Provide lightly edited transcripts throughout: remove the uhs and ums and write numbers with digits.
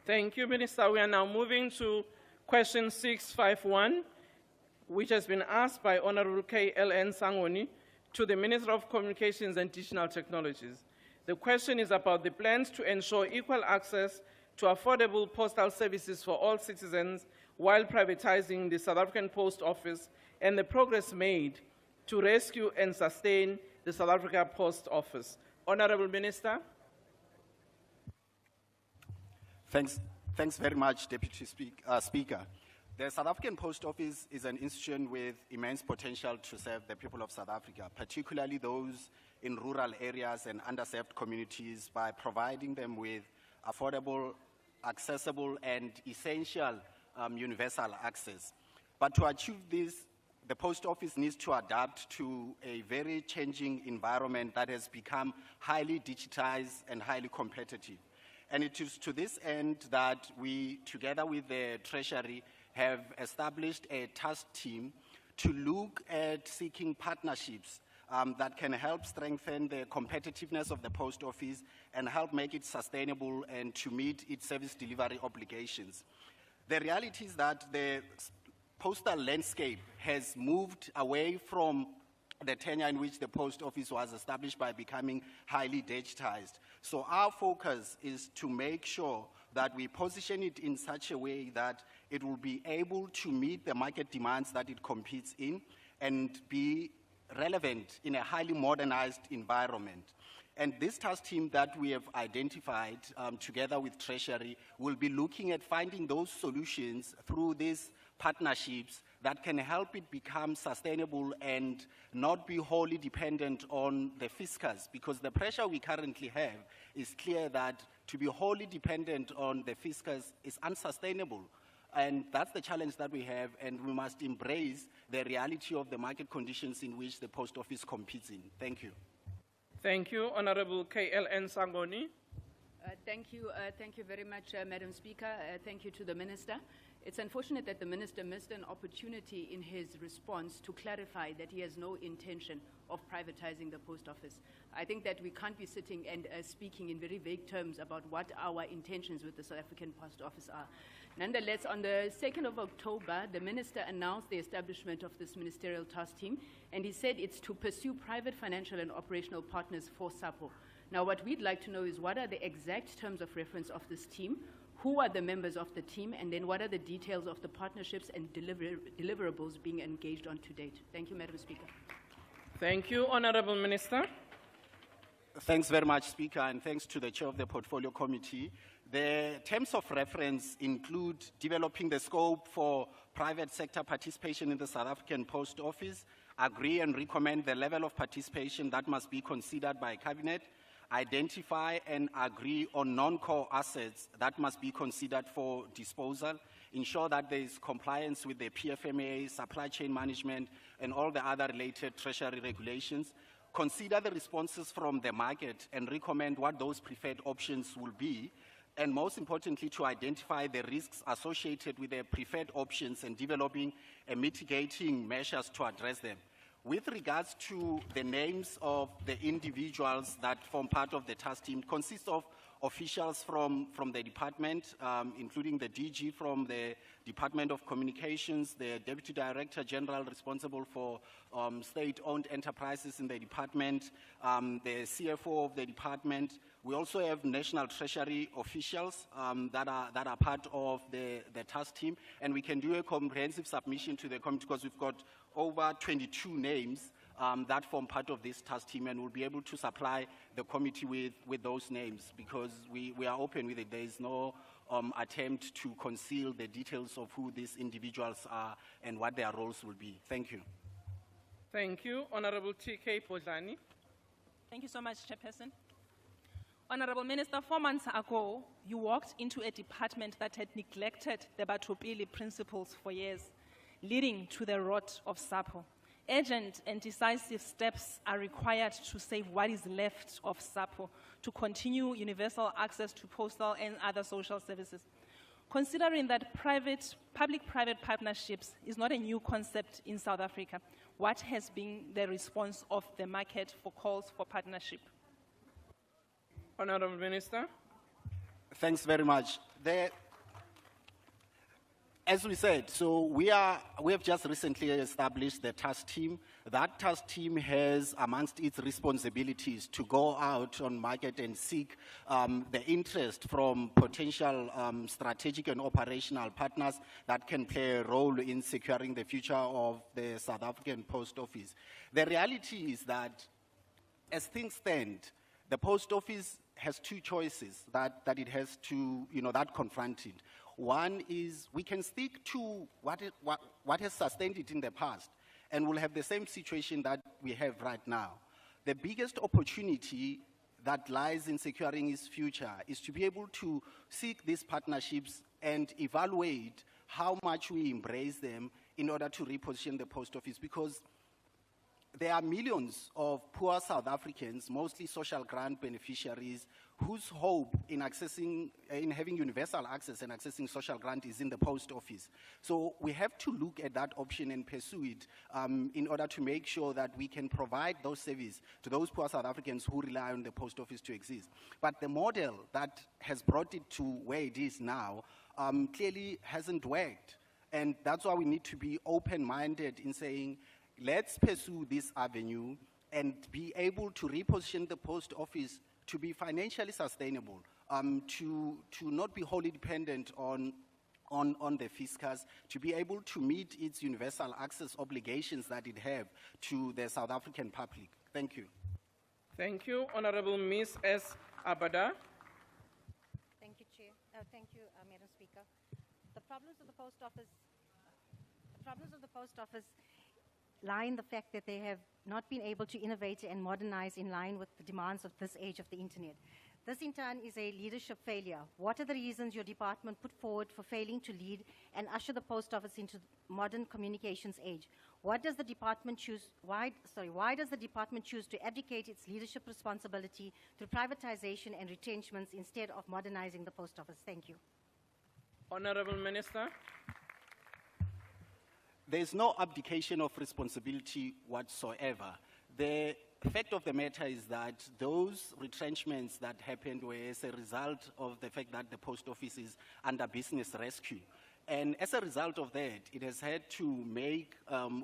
Thank you, Minister. We are now moving to question 651, which has been asked by Honorable K.L.N. Sangoni to the Minister of Communications and Digital Technologies. The question is about the plans to ensure equal access to affordable postal services for all citizens while privatizing the South African Post Office and the progress made to rescue and sustain the South Africa Post Office. Honorable Minister. Thanks very much, Deputy Speaker. The South African Post Office is an institution with immense potential to serve the people of South Africa, particularly those in rural areas and underserved communities, by providing them with affordable, accessible, and essential universal access. But to achieve this, the Post Office needs to adapt to a very changing environment that has become highly digitized and highly competitive. And it is to this end that we, together with the Treasury, have established a task team to look at seeking partnerships that can help strengthen the competitiveness of the Post Office and help make it sustainable and to meet its service delivery obligations. The reality is that the postal landscape has moved away from the tenure in which the Post Office was established by becoming highly digitized. So our focus is to make sure that we position it in such a way that it will be able to meet the market demands that it competes in and be relevant in a highly modernized environment. And this task team that we have identified together with Treasury will be looking at finding those solutions through these partnerships that can help it become sustainable and not be wholly dependent on the fiscus, because the pressure we currently have is clear that to be wholly dependent on the fiscus is unsustainable. And that's the challenge that we have, and we must embrace the reality of the market conditions in which the Post Office competes in. Thank you. Thank you, Honorable K.L.N. Sangoni. Thank you very much, Madam Speaker. Thank you to the Minister. It's unfortunate that the Minister missed an opportunity in his response to clarify that he has no intention of privatizing the Post Office. I think that we can't be sitting and speaking in very vague terms about what our intentions with the South African Post Office are. Nonetheless, on the 2nd of October, the Minister announced the establishment of this ministerial task team, and he said it's to pursue private financial and operational partners for SAPO. Now, what we'd like to know is what are the exact terms of reference of this team, who are the members of the team, and then what are the details of the partnerships and deliverables being engaged on to date. Thank you, Madam Speaker. Thank you, Honorable Minister. Thanks very much, Speaker, and thanks to the Chair of the Portfolio Committee. The terms of reference include developing the scope for private sector participation in the South African Post Office, agree and recommend the level of participation that must be considered by Cabinet, identify and agree on non-core assets that must be considered for disposal, ensure that there is compliance with the PFMA, supply chain management, and all the other related Treasury regulations, consider the responses from the market and recommend what those preferred options will be, and most importantly, to identify the risks associated with the preferred options and developing and mitigating measures to address them. With regards to the names of the individuals that form part of the task team, it consists of officials from the department, including the DG from the Department of Communications, the Deputy Director General responsible for state-owned enterprises in the department, the CFO of the department. We also have National Treasury officials that are part of the task team, and we can do a comprehensive submission to the committee because we've got over 22 names that form part of this task team, and we'll be able to supply the committee with those names because we are open with it. There is no attempt to conceal the details of who these individuals are and what their roles will be. Thank you. Thank you. Honorable T.K. Podlani. Thank you so much, Chairperson. Honorable Minister, 4 months ago, you walked into a department that had neglected the Batopili principles for years, leading to the rot of SAPO. Urgent and decisive steps are required to save what is left of SAPO to continue universal access to postal and other social services. Considering that public-private partnerships is not a new concept in South Africa, what has been the response of the market for calls for partnership? Honorable Minister. Thanks very much. As we said, so we have just recently established the task team. That task team has amongst its responsibilities to go out on market and seek the interest from potential strategic and operational partners that can play a role in securing the future of the South African Post Office. The reality is that as things stand, the Post Office has two choices that it has to, that confront it. One is we can stick to what has sustained it in the past, and we'll have the same situation that we have right now. The biggest opportunity that lies in securing its future is to be able to seek these partnerships and evaluate how much we embrace them in order to reposition the Post Office, because there are millions of poor South Africans, mostly social grant beneficiaries, whose hope in having universal access and accessing social grant is in the Post Office. So we have to look at that option and pursue it in order to make sure that we can provide those services to those poor South Africans who rely on the Post Office to exist. But the model that has brought it to where it is now clearly hasn't worked. And that's why we need to be open-minded in saying, let's pursue this avenue and be able to reposition the Post Office to be financially sustainable, to not be wholly dependent on the fiscus, to be able to meet its universal access obligations that it have to the South African public. Thank you. Thank you. Honorable Ms. S. Abada. Thank you, Chair. Thank you, Madam Speaker. The problems of the Post Office lie in the fact that they have not been able to innovate and modernize in line with the demands of this age of the internet. This in turn is a leadership failure. What are the reasons your department put forward for failing to lead and usher the Post Office into the modern communications age? Why does the department choose to abdicate its leadership responsibility through privatization and retrenchments instead of modernizing the Post Office? Thank you. Honorable Minister. There's no abdication of responsibility whatsoever. The fact of the matter is that those retrenchments that happened were as a result of the fact that the Post Office is under business rescue. And as a result of that, it has had to make,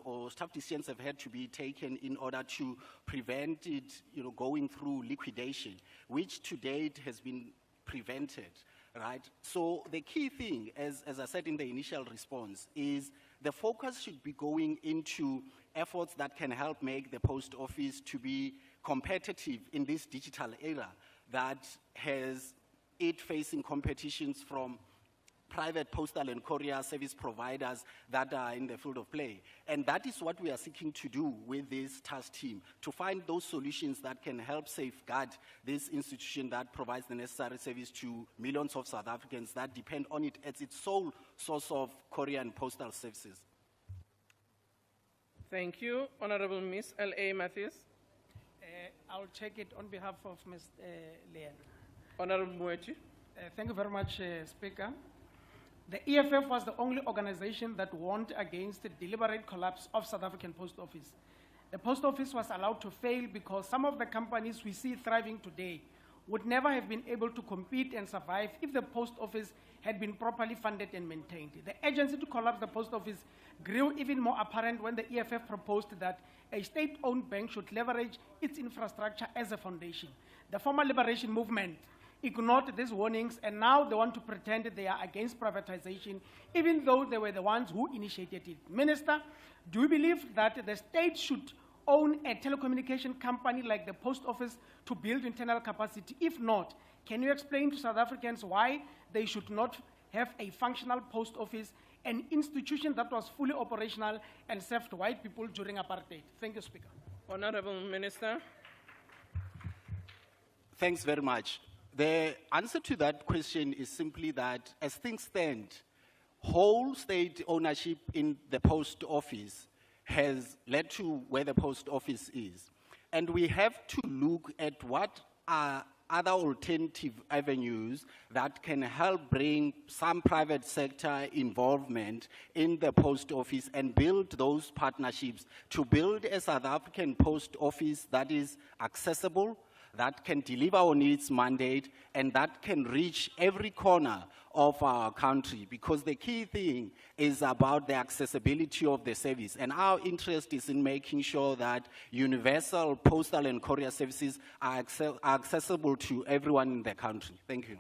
or tough decisions have had to be taken in order to prevent it, going through liquidation, which to date has been prevented, right? So the key thing, as I said in the initial response, is the focus should be going into efforts that can help make the Post Office to be competitive in this digital era that has it facing competitions from private postal and courier service providers that are in the field of play. And that is what we are seeking to do with this task team, to find those solutions that can help safeguard this institution that provides the necessary service to millions of South Africans that depend on it as its sole source of courier and postal services. Thank you. Honorable Ms. L.A. Matthews. I'll check it on behalf of Ms. Leon. Honorable Moeti. Thank you very much, Speaker. The EFF was the only organization that warned against the deliberate collapse of South African Post Office. The Post Office was allowed to fail because some of the companies we see thriving today would never have been able to compete and survive if the Post Office had been properly funded and maintained. The urgency to collapse the Post Office grew even more apparent when the EFF proposed that a state-owned bank should leverage its infrastructure as a foundation. The former liberation movement ignored these warnings, and now they want to pretend they are against privatization, even though they were the ones who initiated it. Minister, do you believe that the state should own a telecommunication company like the Post Office to build internal capacity? If not, can you explain to South Africans why they should not have a functional Post Office, an institution that was fully operational and served white people during apartheid? Thank you, Speaker. Honorable Minister. Thanks very much. The answer to that question is simply that, as things stand, whole state ownership in the Post Office has led to where the Post Office is. And we have to look at what are other alternative avenues that can help bring some private sector involvement in the Post Office and build those partnerships to build a South African Post Office that is accessible, that can deliver on its mandate and that can reach every corner of our country, because the key thing is about the accessibility of the service. And our interest is in making sure that universal postal and courier services are accessible to everyone in the country. Thank you.